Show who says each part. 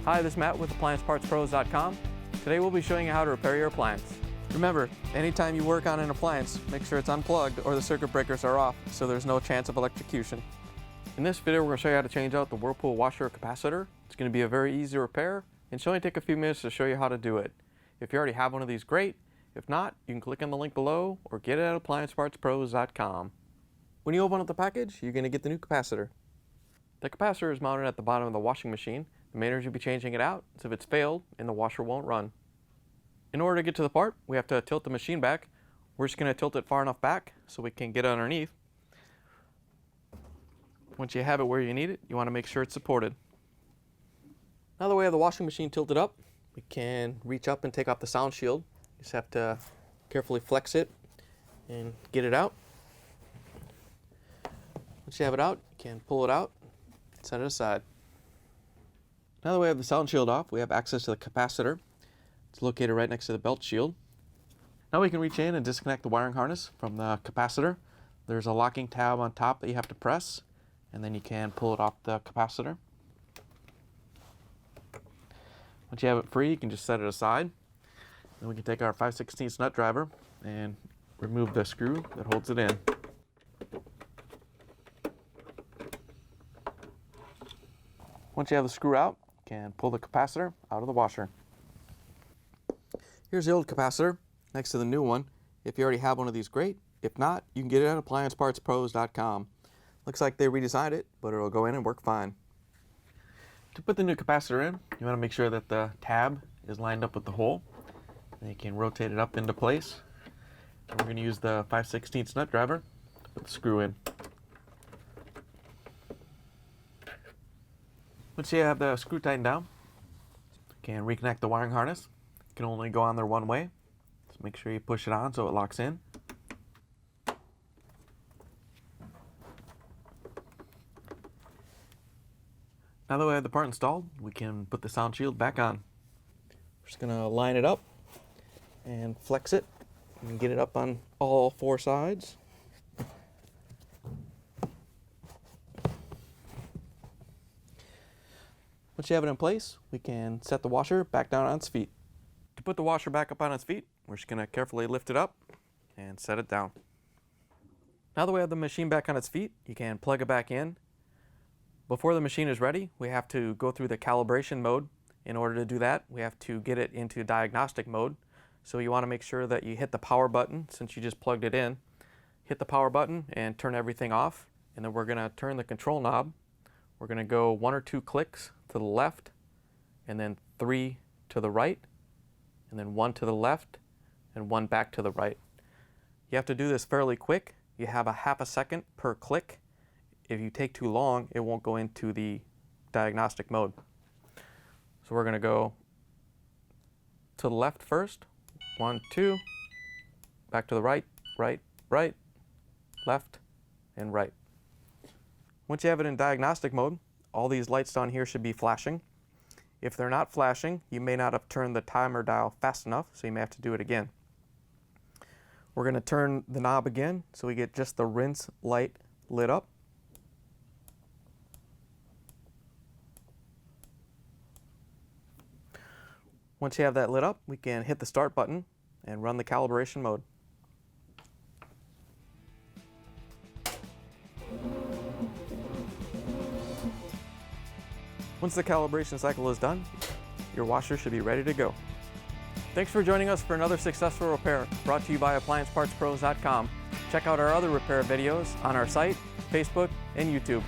Speaker 1: Hi, this is Matt with AppliancePartsPros.com. Today we'll be showing you how to repair your appliance. Remember, anytime you work on an appliance, make sure it's unplugged or the circuit breakers are off so there's no chance of electrocution. In this video, we're going to show you how to change out the Whirlpool washer capacitor. It's going to be a very easy repair and should only take a few minutes to show you how to do it. If you already have one of these, great. If not, you can click on the link below or get it at AppliancePartsPros.com. When you open up the package, you're going to get the new capacitor. The capacitor is mounted at the bottom of the washing machine. The main reason you'll be changing it out is if it's failed and the washer won't run. In order to get to the part, we have to tilt the machine back. We're just going to tilt it far enough back so we can get underneath. Once you have it where you need it, you want to make sure it's supported. Now that we have the washing machine tilted up, we can reach up and take off the sound shield. You just have to carefully flex it and get it out. Once you have it out, you can pull it out and set it aside. Now that we have the sound shield off, we have access to the capacitor. It's located right next to the belt shield. Now we can reach in and disconnect the wiring harness from the capacitor. There's a locking tab on top that you have to press, and then you can pull it off the capacitor. Once you have it free, you can just set it aside. Then we can take our 5/16 nut driver and remove the screw that holds it in. Once you have the screw out, you can pull the capacitor out of the washer. Here's the old capacitor next to the new one. If you already have one of these, great. If not, you can get it at AppliancePartsPros.com. Looks like they redesigned it, but it'll go in and work fine. To put the new capacitor in, you want to make sure that the tab is lined up with the hole. Then you can rotate it up into place. And we're going to use the 5/16 nut driver to put the screw in. Once you have the screw tightened down, you can reconnect the wiring harness. It can only go on there one way. So make sure you push it on so it locks in. Now that we have the part installed, we can put the sound shield back on. We're just going to line it up and flex it and get it up on all four sides. Once you have it in place, we can set the washer back down on its feet. To put the washer back up on its feet, we're just going to carefully lift it up and set it down. Now that we have the machine back on its feet, you can plug it back in. Before the machine is ready, we have to go through the calibration mode. In order to do that, we have to get it into diagnostic mode. So you want to make sure that you hit the power button since you just plugged it in. Hit the power button and turn everything off. And then we're going to turn the control knob. We're going to go 1 or 2 clicks to the left, and then 3 to the right, and then 1 to the left, and 1 back to the right. You have to do this fairly quick. You have a half a second per click. If you take too long, it won't go into the diagnostic mode. So we're going to go to the left first. 1, 2, back to the right, right, right, left, and right. Once you have it in diagnostic mode, all these lights down here should be flashing. If they're not flashing, you may not have turned the timer dial fast enough, so you may have to do it again. We're going to turn the knob again so we get just the rinse light lit up. Once you have that lit up, we can hit the start button and run the calibration mode. Once the calibration cycle is done, your washer should be ready to go. Thanks for joining us for another successful repair brought to you by AppliancePartsPros.com. Check out our other repair videos on our site, Facebook, and YouTube.